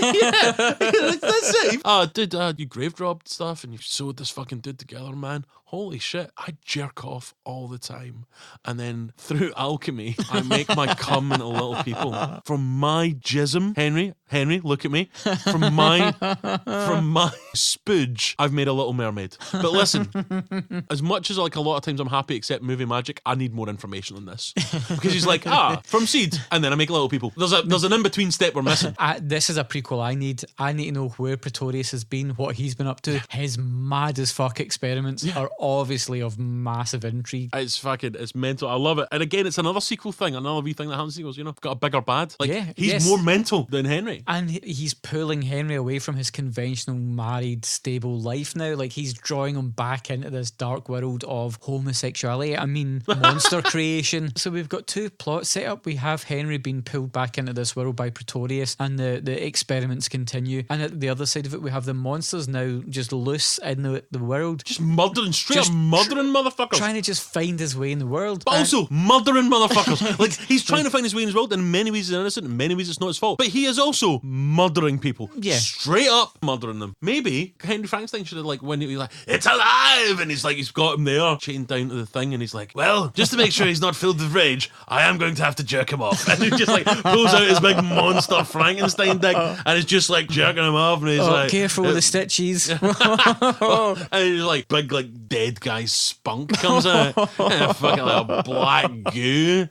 it. Dude, you grave robbed stuff and you sewed this fucking dude together, man. Holy shit, I jerk off all the time. And then through alchemy, I make my cum into little people. From my jism, Henry, look at me. From my spooge, I've made a little mermaid. But listen, as much as like a lot of times I'm happy except movie magic, I need more information on this. Because he's like, from seed, and then I make little people. There's an in-between step we're missing. This is a prequel I need. I need to know where Pretorius has been, what he's been up to. His mad as fuck experiments are obviously of massive intrigue. It's mental. I love it. And again, it's another sequel thing, another wee thing that happens in sequels, got a bigger bad. Like, he's more mental than Henry. And he's pulling Henry away from his conventional married, stable life now. Like, he's drawing him back into this dark world of homosexuality. I mean, monster creation. So we've got two plots set up. We have Henry being pulled back into this world by Pretorius, and the experiments continue. And at the other side of it, we have the monsters now just loose in the world. Just murdering, murdering motherfuckers. Trying to just find his way in the world. But also murdering motherfuckers. Like, he's trying to find his way in his world, and in many ways he's innocent, in many ways it's not his fault. But he is also murdering people. Yeah. Straight up murdering them. Maybe Henry Frankenstein should have, like, when he was like, it's alive! And he's got him there, chained down to the thing, and he's like, well, just to make sure he's not filled with rage, I am going to have to jerk him off. And he just, like, pulls out his big monster Frankenstein dick, and he's just, like, jerking him off, and he's like... careful with the stitches. And he's like, big, like, dead guy spunk comes out. And fucking like a black goo.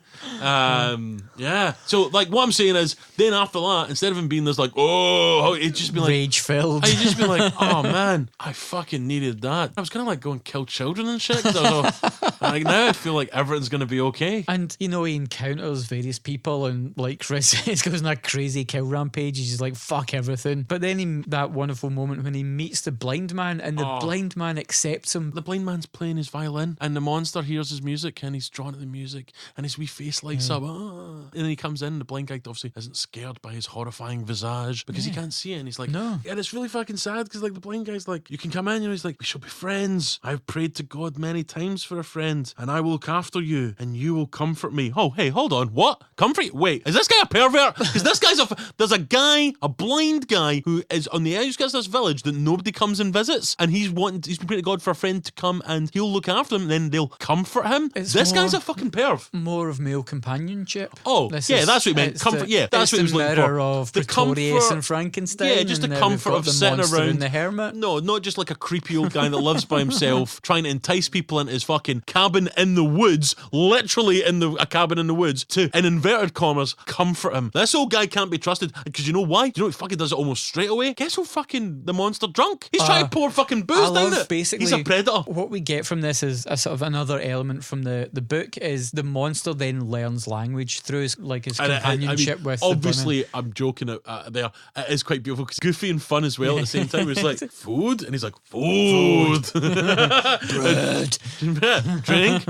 Yeah. So, like, what I'm saying is, then after that, instead of him being this, like, he'd just be like... rage-filled. He'd just be like, oh, man, I fucking needed that. I was going to, like, go and kill children and shit. Like, now I feel like everything's going to be okay. And, he encounters various people, and, like, Chris, he goes on a crazy kill rampage. He's just like, fuck everything. But then that wonderful moment when he meets the blind man, and the blind man accepts him. The blind man's playing his violin, and the monster hears his music, and he's drawn to the music, and his wee face lights up. And then he comes in, the blind guy obviously isn't scared by his horrifying visage, because he can't see it, and he's like, no. And it's really fucking sad, because, like, the blind guy's like, you can come in, he's like, we shall be friends. I've prayed to God many times for a friend, and I will look after you, and you will comfort me. Oh, hey, hold on, what? Comfort you? Wait, is this guy a pervert? Because this guy's there's a blind guy who is on the outskirts of this village that nobody comes and visits, and he's been praying to God for a friend to come, and he'll look after him, and then they'll comfort him. This guy's a fucking perv. More of male companionship. That's what he meant. Comfort. That's what he was looking for. Of Pretorius and Frankenstein. Yeah, just the comfort of sitting around. And the hermit. No, not just like a creepy old guy that lives by himself, trying to entice people into his fucking cabin in the woods, literally a cabin in the woods, to, in inverted commas, comfort him. This old guy can't be trusted, because you know why? You know he fucking does it almost straight away? Gets all fucking the monster drunk. He's trying to pour fucking booze down it. Basically, he's a predator. What we get from this is a sort of another element from the book is the monster then learns language through his companionship with obviously, I'm joking there. It is quite beautiful, because goofy and fun as well at the same time. It's like, food? And he's like, food. Bread.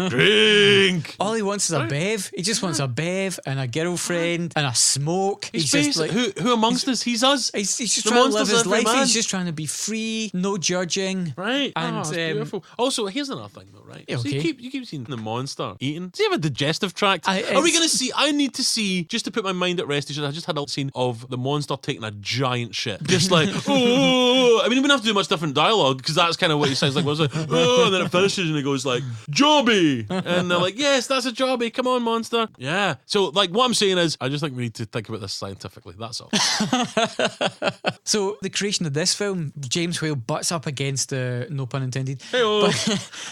Drink. All he wants is a bev. He just wants a bev and a girlfriend and a smoke. He's just like, who amongst us? He's us. He's just The trying to live monster's his life. every man. He's just trying to be free, no judging. Right. And, It's beautiful. Also, here's another thing though, right? Yeah, So okay. you keep seeing the monster eating. Does he have a digestive tract? Are we it's- going to see? I need to see, just to put my mind at rest. I just had a scene of the monster taking a giant shit. Just like, oh. I mean, he wouldn't have to do much different dialogue because that's kind of what he sounds like. It was like, oh, and then it finishes and he goes like, Jobby. And they're like, yes, that's a Jobby. Come on, monster. Yeah. So, like, what I'm saying is, I just think we need to think about this scientifically. That's all. So the creation of this film, James Whale butts up against no pun intended. Hey-oh.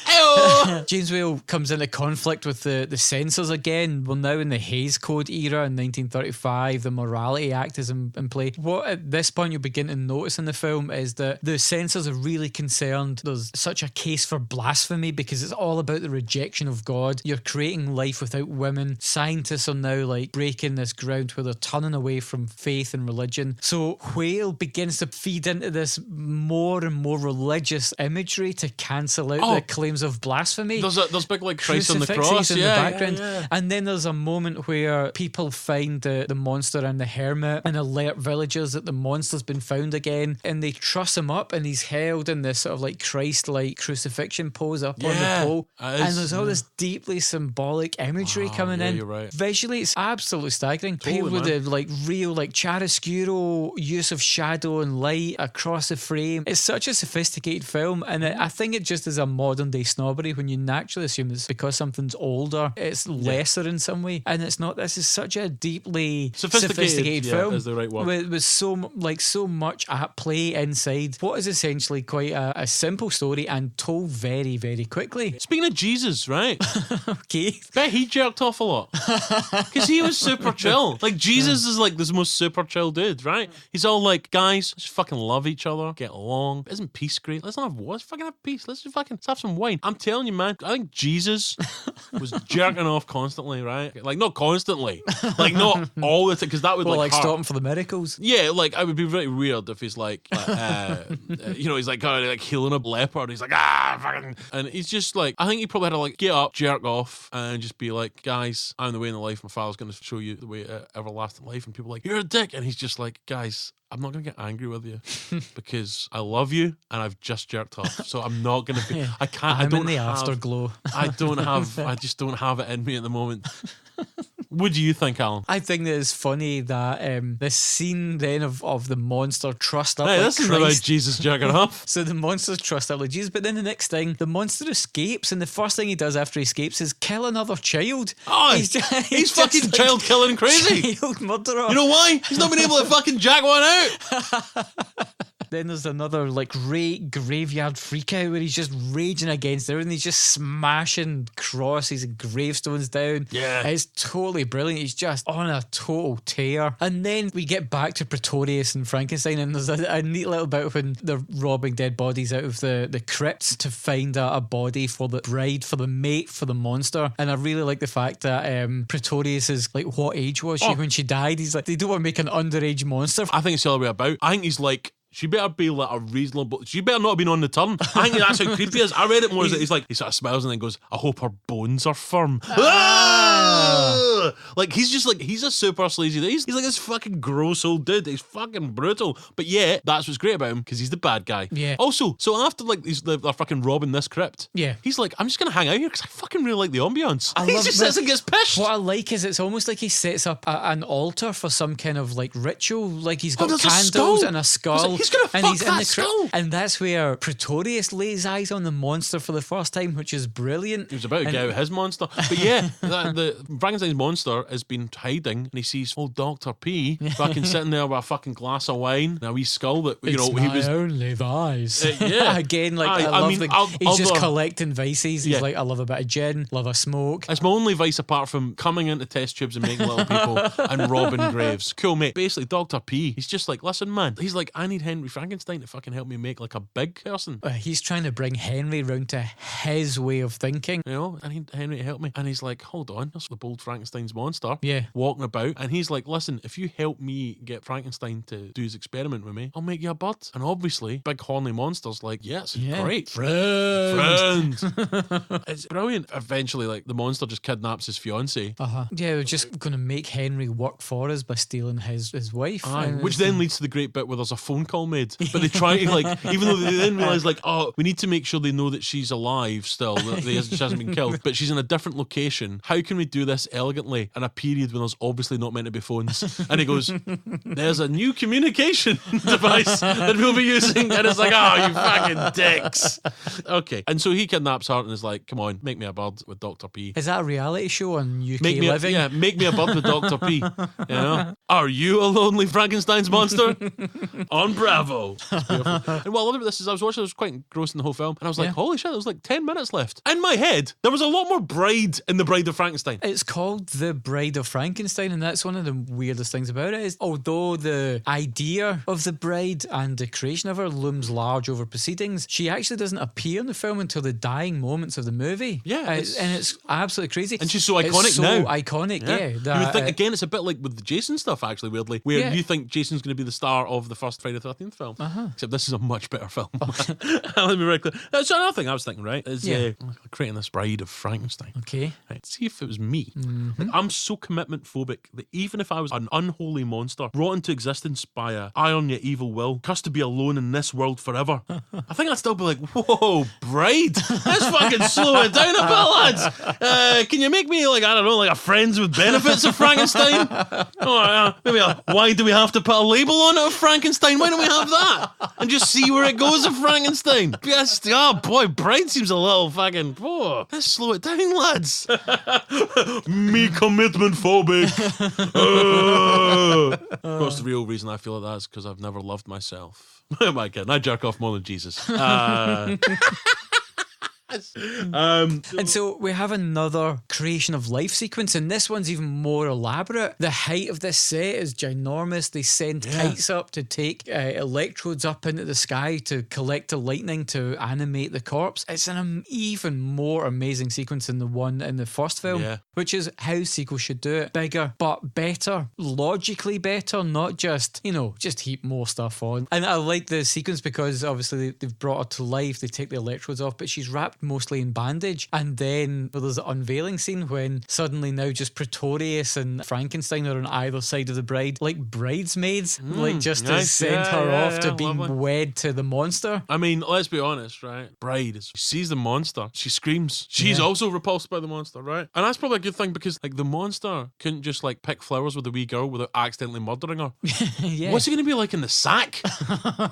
Hey-oh. James Whale comes into conflict with the censors again. We're now in the Hays Code era in 1935. The Morality Act is in play. What at this point you begin to notice in the film is that the censors are really concerned there's such a case for blasphemy because it's all about the rejection of God. You're creating life without women. Scientists are now like breaking this ground where they're turning away from faith and religion. So Whale begins to feed into this more and more religious imagery to cancel out the claims of blasphemy. There's big like Christ on the Crucifixes cross in yeah, the background. yeah. And then there's a moment where people find the monster and the hermit and alert villagers that the monster's been found again, and they truss him up and he's held in this sort of like Christ-like crucifixion pose up on the pole. And there's all this deeply symbolic imagery coming in. You're right. Visually, it's absolutely staggering. Totally, Paired with the like real like chiaroscuro use of shadow and light across the frame. It's such a sophisticated film, and I think it just is a modern day snobbery when you naturally assume it's because something's older, it's lesser in some way, and it's not. This is such a deeply sophisticated film is the right word. with so much at play inside what is essentially quite a simple story and told very, very quickly. Speaking of Jesus, right? Okay. Bet he jerked off a lot because he was super chill. Like Jesus is like this most super chill dude, right? He's all like, guys, let's fucking love each other, get along. Isn't peace great? Let's not have war. Let's fucking have peace. Let's have some wine. I'm telling you, man. I think Jesus was jerking off constantly, right? Like not constantly, like not all the time, because that would like stop him for the miracles. Yeah, like I would be very weird if he's like, he's like kind of like healing a leopard. He's like fucking, and he's just like, I think he probably had to like get up, jerk off, and just be like, guys, I'm the way in the life. My father's going to show you the way everlasting life. And people are like, you're a dick, and he's just like, guys, I'm not going to get angry with you because I love you and I've just jerked off. So I'm not going to be, I can't, I'm in the afterglow. I just don't have it in me at the moment. What do you think, Alan? I think that it's funny that this scene then of the monster trussed up Hey, like this isn't about Christ. Jesus jerking off. So the monster's trussed up like Jesus, but then the next thing, the monster escapes, and the first thing he does after he escapes is kill another child. Oh, he's he's fucking like child killing crazy. Child murderer. You know why? He's not been able to fucking jack one out. Then there's another like great graveyard freakout where he's just raging against everything. He's just smashing crosses and gravestones down. Yeah. It's totally brilliant. He's just on a total tear. And then we get back to Pretorius and Frankenstein, and there's a neat little bit when they're robbing dead bodies out of the crypts to find a body for the bride, for the mate, for the monster. And I really like the fact that Pretorius is like, what age was she when she died? He's like, they don't want to make an underage monster. I think it's the other way about. I think he's like, she better be like a reasonable. She better not have been on the turn. I think that's how creepy he is. I read it more as he's like, he sort of smiles and then goes, I hope her bones are firm. Like he's just like, he's a super sleazy. He's like this fucking gross old dude. He's fucking brutal. But yeah, that's what's great about him because he's the bad guy. Yeah. Also, so after like they're fucking robbing this crypt. Yeah. He's like, I'm just gonna hang out here because I fucking really like the ambience. He love just that. sits and gets pissed. What I like is it's almost like he sets up an altar for some kind of like ritual. Like he's got there's a candles skull. and a skull. He's gonna and fuck he's in that the skull. And that's where Pretorius lays eyes on the monster for the first time, which is brilliant. He was about to get out his monster. But yeah, the Frankenstein's monster has been hiding and he sees old Dr. P fucking sitting there with a fucking glass of wine and a wee skull that, you know, It's he my was. only vice. Yeah. Again, like I I love mean, he's just other- collecting vices. He's Yeah. like, I love a bit of gin, love a smoke. It's my only vice apart from coming into test tubes and making little people and robbing graves. Cool, mate. Basically, Dr. P, he's just like, listen, man. He's like, I need Henry Frankenstein to fucking help me make like a big person. He's trying to bring Henry round to his way of thinking. You know, I need Henry to help me. And he's like, hold on, that's the bold Frankenstein's Frankenstein's monster Yeah. walking about, and he's like, listen, if you help me get Frankenstein to do his experiment with me, I'll make you a bird. And obviously, big horny monster's like, yes, great. Friend. It's brilliant. Eventually, like, the monster just kidnaps his fiancée. Yeah, we're just going to make Henry work for us by stealing his wife. Which then leads to the great bit where there's a phone call made. But they try to, like, even though they then realise, like, oh, we need to make sure they know that she's alive still, that she hasn't been killed, but she's in a different location. How can we do this elegantly in a period when there's obviously not meant to be phones? And he goes, there's a new communication device that we'll be using. And it's like, oh, you fucking dicks. Okay. And so he kidnaps her and is like, come on, make me a bird with Dr. P. Is that a reality show on UK Living? Make me a bird with Dr. P. You know? Are you a lonely Frankenstein's monster? On Bravo. And what I love about this is I was watching, I was quite engrossed in the whole film, and I was like, holy shit, there was like 10 minutes left. In my head, there was a lot more Bride in The Bride of Frankenstein. It's called The Bride of Frankenstein, and that's one of the weirdest things about it is, although the idea of the bride and the creation of her looms large over proceedings, she actually doesn't appear in the film until the dying moments of the movie. Yeah. And it's absolutely crazy. And she's so iconic now. Iconic, yeah. You would think, again, it's a bit like with the Jason stuff, actually, weirdly, where you think Jason's going to be the star of the first Friday the 13th film. Except this is a much better film. Let me be very clear. That's another thing I was thinking, right? Is creating this Bride of Frankenstein. Okay. Right. See if it was me. Like, I'm so commitment phobic that even if I was an unholy monster brought into existence by a iron yet evil will, cursed to be alone in this world forever, I think I'd still be like, whoa, Bride, let's fucking slow it down a bit, lads. Can you make me, like, I don't know, like a friends with benefits of Frankenstein? Maybe why do we have to put a label on it of Frankenstein? Why don't we have that? And just see where it goes of Frankenstein. Yes, oh boy, Bride seems a little fucking, let's slow it down, lads. Me commitment phobic. Of course, the real reason I feel like that is because I've never loved myself. Who am I kidding? I jerk off more than Jesus. And so we have another creation of life sequence, and this one's even more elaborate. The height of this set is ginormous. They send kites up to take electrodes up into the sky to collect the lightning to animate the corpse. It's an even more amazing sequence than the one in the first film, which is how sequels should do it. Bigger, but better. Logically better, not just, just heap more stuff on. And I like the sequence because obviously they've brought her to life. They take the electrodes off, but she's wrapped mostly in bandage, and then there's an unveiling scene when suddenly now just Pretorius and Frankenstein are on either side of the bride, like bridesmaids, like just to send her off to be wed to the monster. I mean, let's be honest, right? Bride sees the monster, she screams. She's also repulsed by the monster, right? And that's probably a good thing because, like, the monster couldn't just like pick flowers with a wee girl without accidentally murdering her. What's he going to be like in the sack?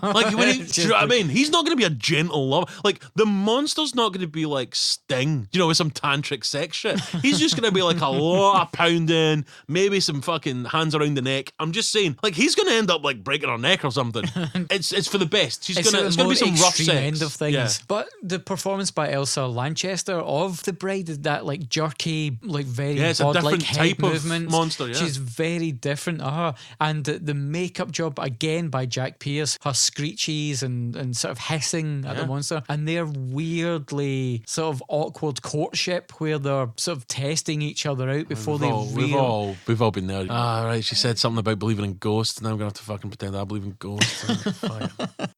Like, when do you know what I mean? He's not going to be a gentle lover. Like, the monster's not going to be like Sting, with some tantric sex shit. He's just going to be like a lot of pounding, maybe some fucking hands around the neck. I'm just saying, like, he's going to end up like breaking her neck or something. It's for the best. It's going to be some rough sex. End of things. Yeah. But the performance by Elsa Lanchester of the bride is that like jerky, like very bod-like head movement. Monster. Yeah. She's very different. And the makeup job again by Jack Pierce, her screeches and sort of hissing at the monster, and they're weirdly sort of awkward courtship where they're sort of testing each other out before we've all been there. Right, she said something about believing in ghosts. Now I'm gonna have to fucking pretend I believe in ghosts.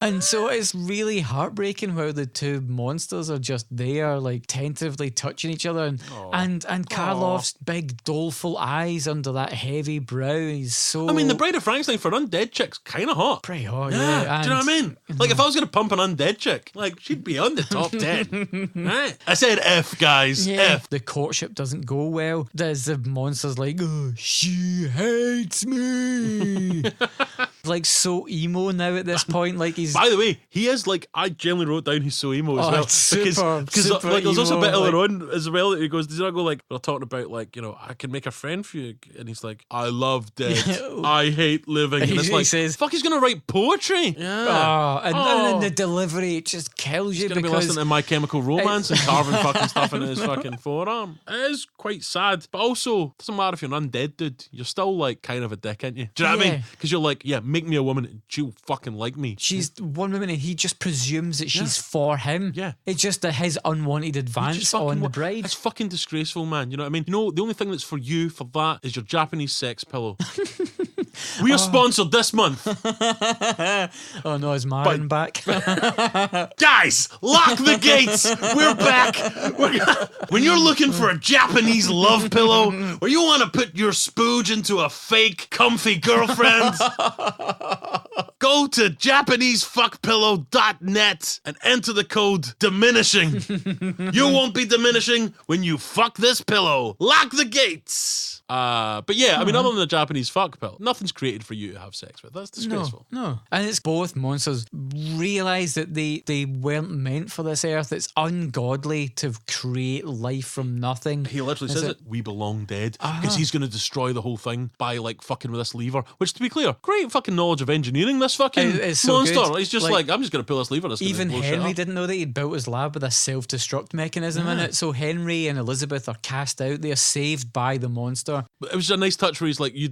And so it's really heartbreaking how the two monsters are just there, like tentatively touching each other, and Karloff's big doleful eyes under that heavy brow. He's so. I mean, the Bride of Frankenstein for an undead chick's kind of hot. Pretty hot, yeah. Do you know what I mean? Like, if I was gonna pump an undead chick, like, she'd be on the top 10. Right? I said F, guys. F. The courtship doesn't go well. There's the monster's like, oh, she hates me. Like, so emo now at this point. Like, he's. By the way, he is like, I generally wrote down he's so emo as well. Because like, there's also a bit earlier on as well that he goes, does he not go like, we're talking about like, I can make a friend for you, and he's like, I love death. I hate living. And it's like, says, fuck, he's gonna write poetry. And the delivery, it just kills you. He's gonna be listening to My Chemical Romance and carving fucking stuff into his fucking forearm. It is quite sad, but also doesn't matter if you're an undead dude, you're still like kind of a dick, ain't you? Do you know what I mean? Because you're like, make make me a woman and she'll fucking like me. She's one woman and he just presumes that she's for him. Yeah. It's just that his unwanted advance on the bride. It's fucking disgraceful, man. You know what I mean? You know, the only thing that's for you for that is your Japanese sex pillow. We are sponsored this month. Oh no, is Marin back? Guys, lock the gates. We're back. When you're looking for a Japanese love pillow or you want to put your spooge into a fake comfy girlfriend, go to JapaneseFuckPillow.net and enter the code diminishing. You won't be diminishing when you fuck this pillow. Lock the gates. But yeah, I mean, other than the Japanese fuck pillow, nothing's created for you to have sex with. That's disgraceful. No. And it's both monsters realise that they weren't meant for this earth. It's ungodly to create life from nothing. He literally says it. We belong dead. Because he's going to destroy the whole thing by like fucking with this lever. Which, to be clear, great fucking knowledge of engineering, this fucking It's so monster. good. He's just like, I'm just going to pull this lever. Even Henry didn't know that he'd built his lab with a self-destruct mechanism in it. So Henry and Elizabeth are cast out. They are saved by the monster. But it was a nice touch where he's like, you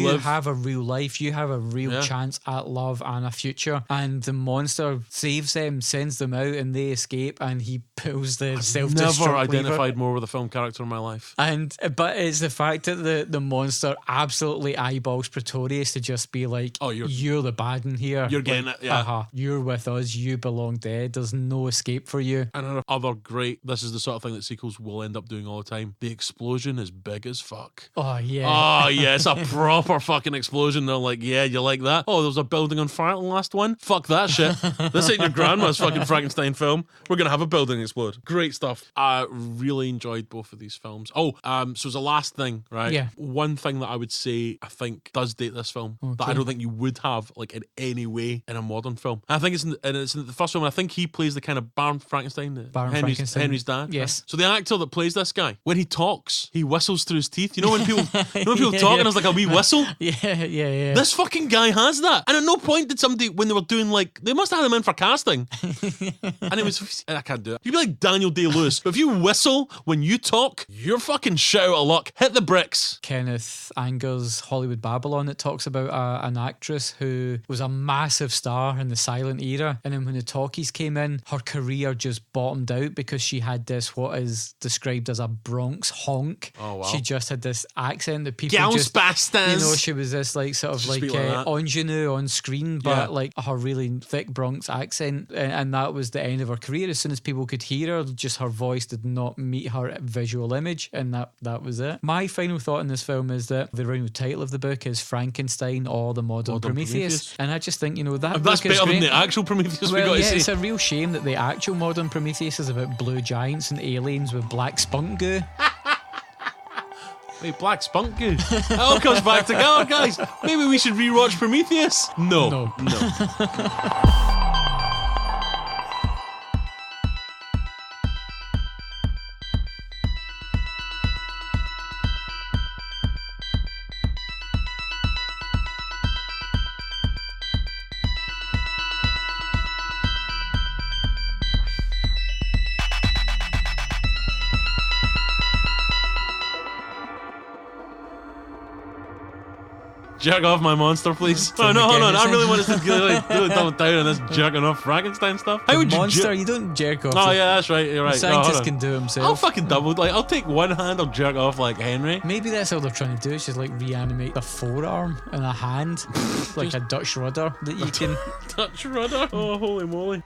live. Have a real life. You have a real chance at love and a future. And the monster saves them, sends them out, and they escape. And he pulls the self-destruct Never lever. identified more with a film character in my life. But it's the fact that the monster absolutely eyeballs Pretorius to just be like, oh, you're the bad in here. You're getting it, yeah. You're with us. You belong dead. There's no escape for you. And another great, this is the sort of thing that sequels will end up doing all the time. The explosion is big as fuck. Oh, yeah. Oh, yeah, it's a proper fucking explosion. They're like, yeah, you like that? Oh, there was a building on fire in the last one? Fuck that shit. This ain't your grandma's fucking Frankenstein film. We're going to have a building explode. Great stuff. I really enjoyed both of these films. So as a last thing, right? Yeah. One thing that I would say I think does date this film that I don't think you would have like in any way in a modern film. I think it's in the first film. I think he plays the kind of Baron Frankenstein, Henry's dad. Yes. Right? So the actor that plays this guy, when he talks, he whistles through his teeth. You know when people talk and it's like a wee whistle? Yeah. This fucking guy has that. And at no point did somebody, when they were doing like, they must have had him in for casting. And it was, I can't do it. You'd be like Daniel Day-Lewis. But if you whistle when you talk, you're fucking shit out of luck. Hit the bricks. Kenneth Anger's Hollywood Babylon, it talks about an actress who was a massive star in the silent era. And then when the talkies came in, her career just bottomed out because she had this, what is described as a Bronx honk. Oh, wow. She just had this accent that people Gals just, bastards. you know, she was this like sort of like ingenue on screen, but like her really thick Bronx accent, and that was the end of her career. As soon as people could hear her, just her voice did not meet her visual image, and that was it. My final thought in this film is that the original title of the book is Frankenstein or the Modern Prometheus. And I just think, you know, that's better than the actual Prometheus we got to see. It's a real shame that the actual Modern Prometheus is about blue giants and aliens with black spunk goo. Wait, black spunk goo. It all comes back together, guys. Maybe we should rewatch Prometheus. No. Jerk off my monster, please. Oh, no, hold on. I really want us to really double down on this jerking off Frankenstein stuff. How would monster, you don't jerk off. Oh, yeah, that's right. You're right. Scientists can do himself. I'll fucking double. I'll take one hand. I'll jerk off like Henry. Maybe that's all they're trying to do. Is just like reanimate a forearm and a hand, like a Dutch rudder that you can. Dutch rudder. Oh, holy moly.